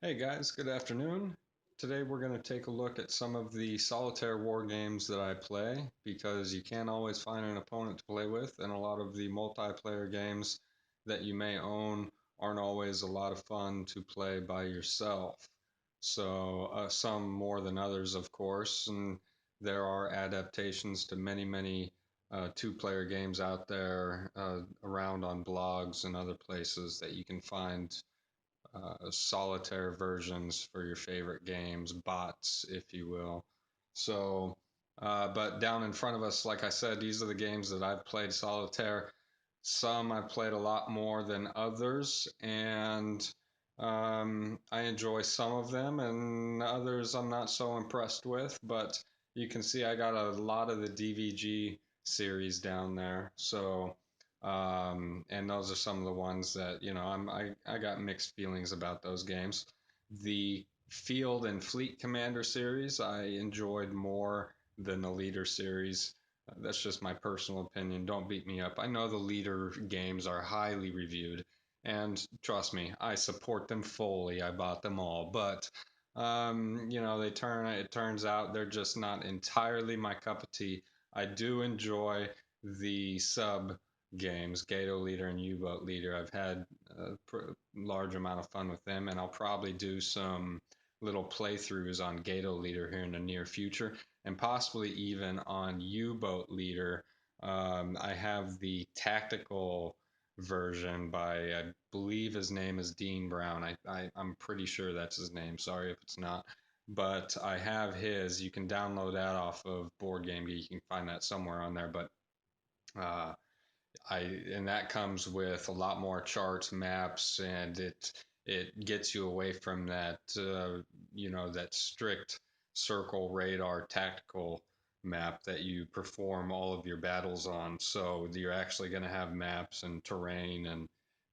Hey guys, good afternoon. Today we're going to take a look at some of the solitaire war games that I play because you can't always find an opponent to play with, and a lot of the multiplayer games that you may own aren't always a lot of fun to play by yourself. So, some more than others, of course, and there are adaptations to many two-player games out there around on blogs and other places that you can find solitaire versions for your favorite games, bots, if you will. So, but down in front of us, like I said, these are the games that I've played solitaire. Some I've played a lot more than others, and I enjoy some of them, and others I'm not so impressed with. But you can see I got a lot of the DVG series down there. So, and those are some of the ones that, I got mixed feelings about those games. The Field and Fleet Commander series I enjoyed more than the Leader series. That's just my personal opinion. Don't beat me up. I know the Leader games are highly reviewed, and trust me, I support them fully. I bought them all, but it turns out they're just not entirely my cup of tea. I do enjoy the sub games, Gato Leader and U-Boat Leader. I've had a large amount of fun with them, and I'll probably do some little playthroughs on Gato Leader here in the near future, and possibly even on U-Boat Leader. I have the tactical version by, I believe his name is Dean Brown. I'm pretty sure that's his name. Sorry if it's not. But I have his. You can download that off of Board Game Geek. You can find that somewhere on there. But uh, I and that comes with a lot more charts, maps, and it gets you away from that that strict circle radar tactical map that you perform all of your battles on. So you're actually going to have maps and terrain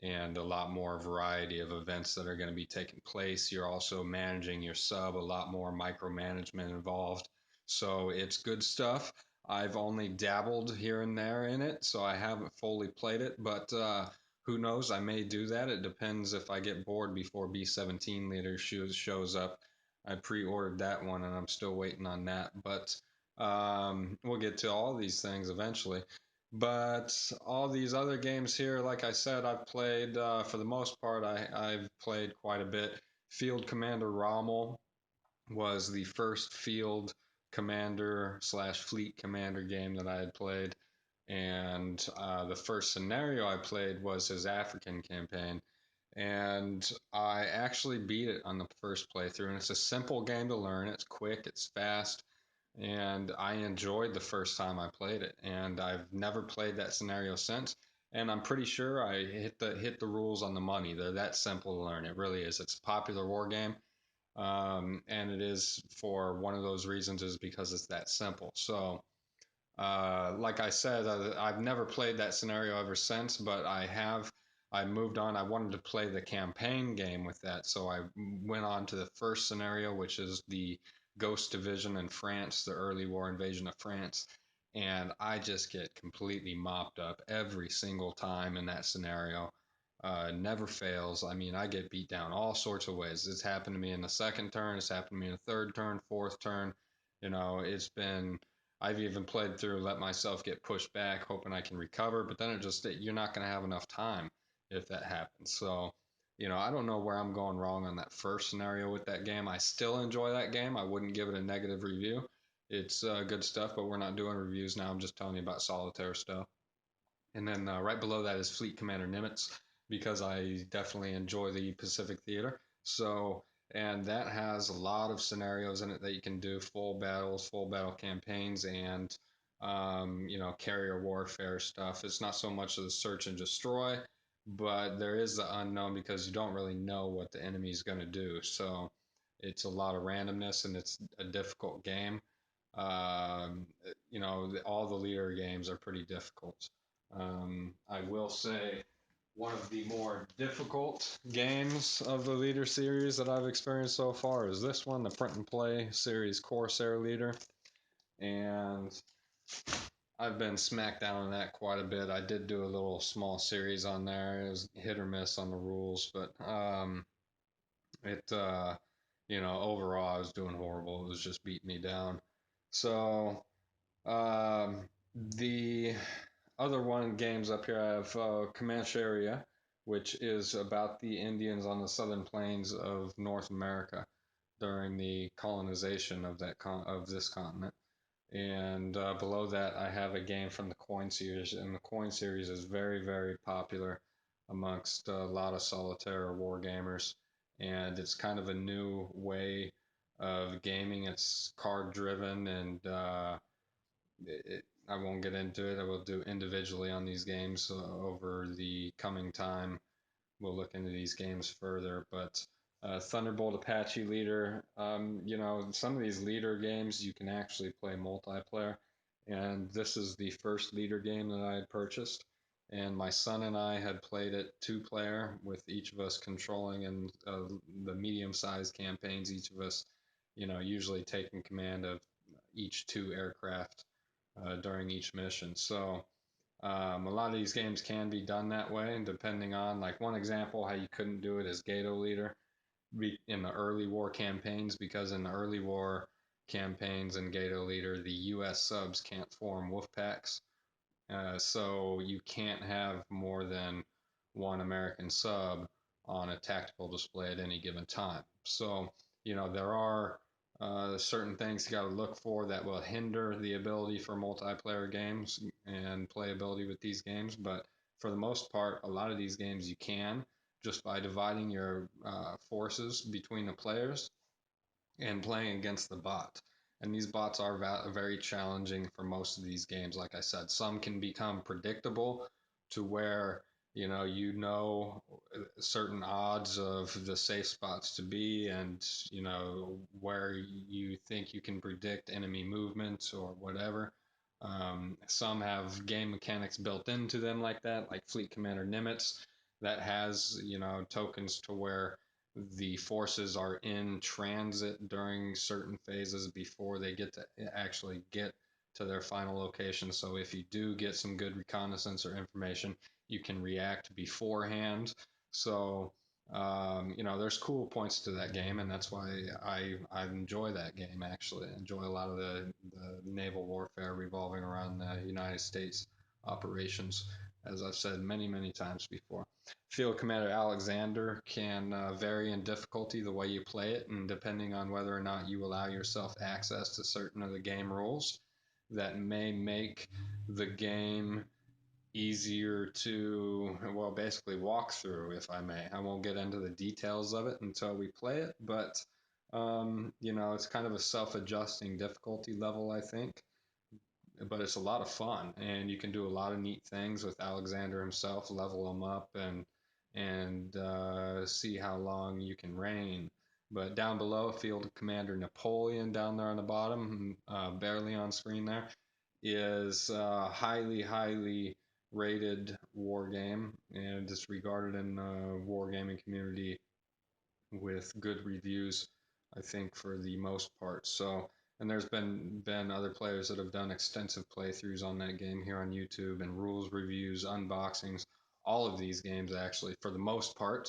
and a lot more variety of events that are going to be taking place. You're also managing your sub, a lot more micromanagement involved. So it's good stuff. I've only dabbled here and there in it, so I haven't fully played it, but who knows? I may do that. It depends if I get bored before B17 Leader shows up. I pre-ordered that one and I'm still waiting on that, but we'll get to all these things eventually. But all these other games here, like I said, I've played for the most part. I've played quite a bit. Field Commander Rommel was the first field commander slash fleet commander game that I had played. And the first scenario I played was his African campaign. And I actually beat it on the first playthrough. And it's a simple game to learn. It's quick, it's fast. And I enjoyed the first time I played it. And I've never played that scenario since. And I'm pretty sure I hit the rules on the money. They're that simple to learn. It really is. It's a popular war game, and it is for one of those reasons is because it's that simple. So, like I said, I've never played that scenario ever since, but I moved on. I wanted to play the campaign game with that, so I went on to the first scenario, which is the Ghost Division in France, the early war invasion of France. And I just get completely mopped up every single time in that scenario. Never fails. I mean, I get beat down all sorts of ways. It's happened to me in the second turn. It's happened to me in the third turn, fourth turn. It's been. I've even played through, let myself get pushed back, hoping I can recover. But then you're not going to have enough time if that happens. So, I don't know where I'm going wrong on that first scenario with that game. I still enjoy that game. I wouldn't give it a negative review. It's good stuff, but we're not doing reviews now. I'm just telling you about solitaire stuff. And then right below that is Fleet Commander Nimitz because I definitely enjoy the Pacific Theater. So, and that has a lot of scenarios in it that you can do full battles, full battle campaigns, and carrier warfare stuff. It's not so much of the search and destroy, but there is the unknown because you don't really know what the enemy is going to do. So, it's a lot of randomness and it's a difficult game. All the leader games are pretty difficult. I will say one of the more difficult games of the Leader series that I've experienced so far is this one, the Print and Play series Corsair Leader. And I've been smacked down on that quite a bit. I did do a little small series on there. It was hit or miss on the rules, but It, overall, I was doing horrible. It was just beating me down. So, the other one games up here, I have Comancheria, which is about the Indians on the southern plains of North America during the colonization of of this continent. And below that, I have a game from the Coin series, and the Coin series is very, very popular amongst a lot of solitaire war gamers. And it's kind of a new way of gaming. It's card driven, and I won't get into it. I will do individually on these games over the coming time. We'll look into these games further, but Thunderbolt Apache Leader, some of these leader games you can actually play multiplayer, and this is the first leader game that I had purchased, and my son and I had played it two-player with each of us controlling in the medium-sized campaigns, each of us, usually taking command of each two aircraft during each mission. So a lot of these games can be done that way, and depending on, like, one example how you couldn't do it is Gato Leader in the early war campaigns, because in the early war campaigns in Gato Leader, the U.S. subs can't form wolf packs, so you can't have more than one American sub on a tactical display at any given time. So, there are certain things you got to look for that will hinder the ability for multiplayer games and playability with these games. But for the most part, a lot of these games you can just by dividing your forces between the players and playing against the bot. And these bots are very challenging for most of these games. Like I said, some can become predictable to where certain odds of the safe spots to be, and where you think you can predict enemy movements or whatever. Some have game mechanics built into them like that, like Fleet Commander Nimitz, that has tokens to where the forces are in transit during certain phases before they get to actually get to their final location. So if you do get some good reconnaissance or information, you can react beforehand. So there's cool points to that game, and that's why I enjoy that game. Actually, I enjoy a lot of the naval warfare revolving around the United States operations, as I've said many times before. Field Commander Alexander can vary in difficulty the way you play it, and depending on whether or not you allow yourself access to certain of the game rules, that may make the game easier to, well, basically walk through, if I may. I won't get into the details of it until we play it, but it's kind of a self-adjusting difficulty level, I think, but it's a lot of fun, and you can do a lot of neat things with Alexander himself, level him up, and see how long you can reign. But down below, Field Commander Napoleon down there on the bottom, barely on screen there, is a highly rated war game, and it's regarded in the wargaming community with good reviews, I think, for the most part. So, and there's been other players that have done extensive playthroughs on that game here on YouTube, and rules reviews, unboxings, all of these games actually, for the most part.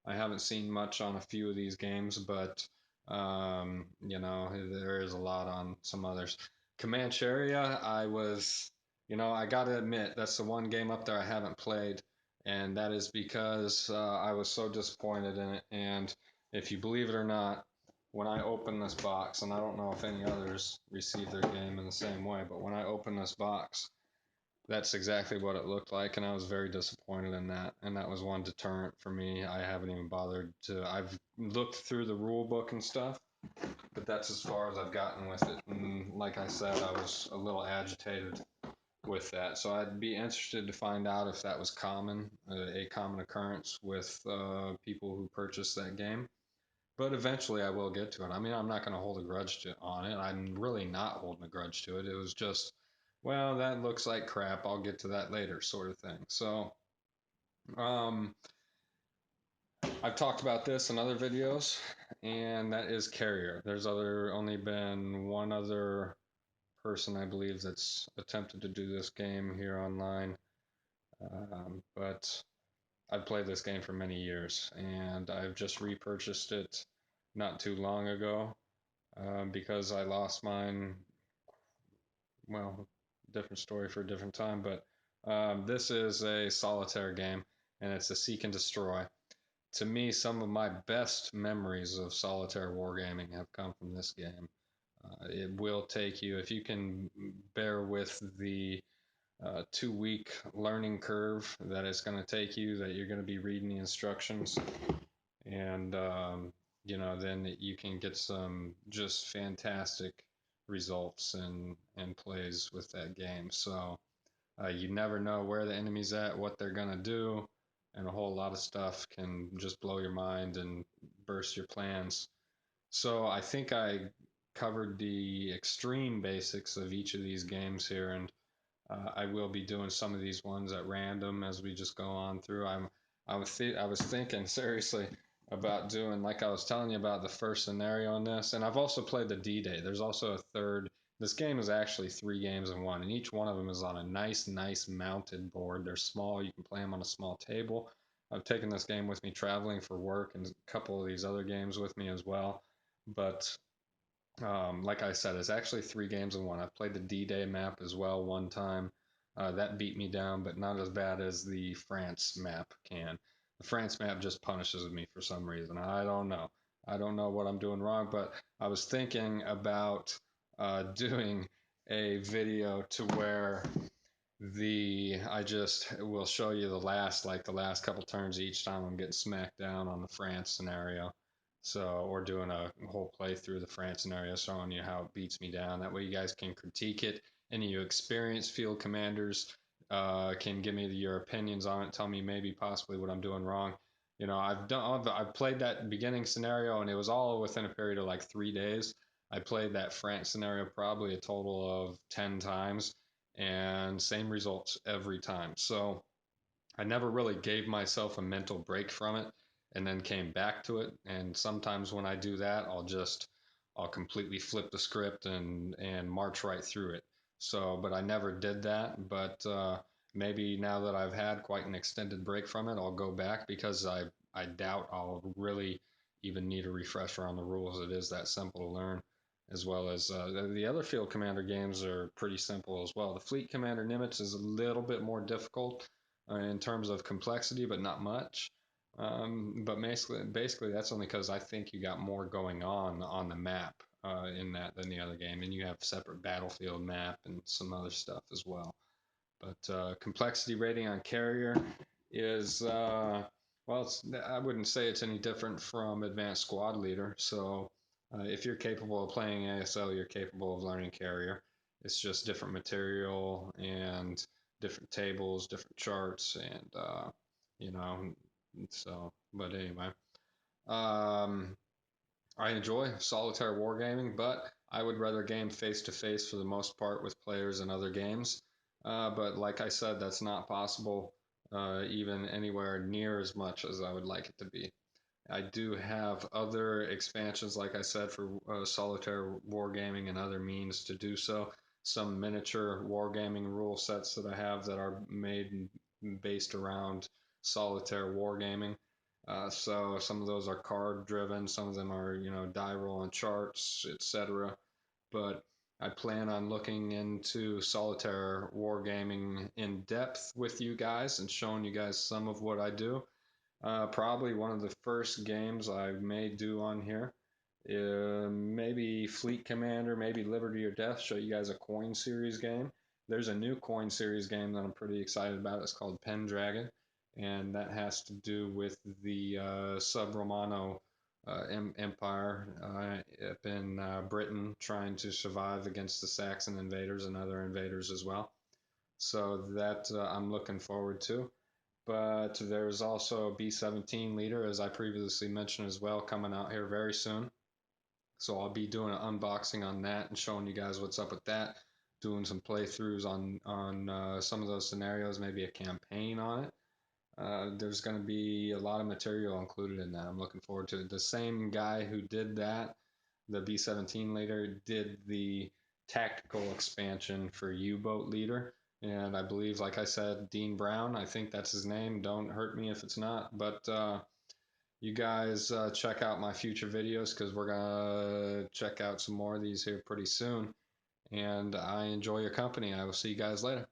I haven't seen much on a few of these games, but there is a lot on some others. Comancheria, I gotta admit, that's the one game up there I haven't played, and that is because I was so disappointed in it. And if you believe it or not, when I open this box, and I don't know if any others receive their game in the same way, but when I open this box, that's exactly what it looked like, and I was very disappointed in that. And that was one deterrent for me. I haven't even bothered to. I've looked through the rule book and stuff, but that's as far as I've gotten with it. And like I said, I was a little agitated with that. So I'd be interested to find out if that was a common occurrence with people who purchased that game. But eventually I will get to it. I mean, I'm not going to hold a on it. I'm really not holding a grudge to it. It was just, well, that looks like crap. I'll get to that later, sort of thing. So, um, I've talked about this in other videos, and that is Carrier. There's only been one other person, I believe, that's attempted to do this game here online. But I've played this game for many years, and I've just repurchased it not too long ago because I lost mine. Well, different story for a different time, but this is a solitaire game, and it's a seek and destroy. To me, some of my best memories of solitaire wargaming have come from this game. It will take you, if you can bear with the 2 week learning curve that it's going to take you, that you're going to be reading the instructions, and then you can get some just fantastic results and plays with that game. So you never know where the enemy's at, what they're going to do, and a whole lot of stuff can just blow your mind and burst your plans. So I think I covered the extreme basics of each of these games here, and I will be doing some of these ones at random as we just go on through. I was thinking seriously about doing, like I was telling you about the first scenario in this, and I've also played the D-Day. There's also a third. This game is actually 3 games in one, and each one of them is on a nice mounted board. They're small. You can play them on a small table. I've taken this game with me traveling for work, and a couple of these other games with me as well. But like I said, it's actually 3 games in one. I've played the D-Day map as well one time. That beat me down, but not as bad as the France map can. The France map just punishes me for some reason. I don't know. I don't know what I'm doing wrong, but I was thinking about doing a video to where I just will show you the last couple turns each time I'm getting smacked down on the France scenario. So, or doing a whole playthrough of the France scenario, showing you how it beats me down. That way you guys can critique it. Any of you experienced field commanders can give me your opinions on it. Tell me maybe possibly what I'm doing wrong. I've played that beginning scenario, and it was all within a period of like 3 days. I played that France scenario probably a total of 10 times, and same results every time. So I never really gave myself a mental break from it and then came back to it. And sometimes when I do that, I'll completely flip the script and march right through it. So, but I never did that. But maybe now that I've had quite an extended break from it, I'll go back because I doubt I'll really even need a refresher on the rules. It is that simple to learn, as well as the other field commander games are pretty simple as well. The fleet commander Nimitz is a little bit more difficult in terms of complexity, but not much. But basically, that's only because I think you got more going on the map in that than the other game, and you have separate battlefield map and some other stuff as well. But complexity rating on carrier is well, I wouldn't say it's any different from advanced squad leader. So if you're capable of playing ASL, you're capable of learning carrier. It's just different material and different tables, different charts, and you know. So, but anyway, um, I enjoy solitaire wargaming, but I would rather game face to face for the most part with players in other games. But like I said, that's not possible even anywhere near as much as I would like it to be. I do have other expansions, like I said, for solitaire wargaming and other means to do so. Some miniature wargaming rule sets that I have that are made based around solitaire wargaming. So some of those are card driven, some of them are, die roll and charts, etc. But I plan on looking into solitaire wargaming in depth with you guys and showing you guys some of what I do. Probably one of the first games I may do on here. Maybe Fleet Commander, maybe Liberty or Death, show you guys a coin series game. There's a new coin series game that I'm pretty excited about. It's called Pendragon, and that has to do with the sub-Romano Empire up in Britain trying to survive against the Saxon invaders and other invaders as well. So that I'm looking forward to. But there's also a B-17 leader, as I previously mentioned as well, coming out here very soon. So I'll be doing an unboxing on that and showing you guys what's up with that, doing some playthroughs on some of those scenarios, maybe a campaign on it. There's going to be a lot of material included in that. I'm looking forward to it. The same guy who did that, the B-17 leader, did the tactical expansion for U-boat leader. And I believe, like I said, Dean Brown, I think that's his name. Don't hurt me if it's not. But you guys check out my future videos because we're going to check out some more of these here pretty soon. And I enjoy your company. I will see you guys later.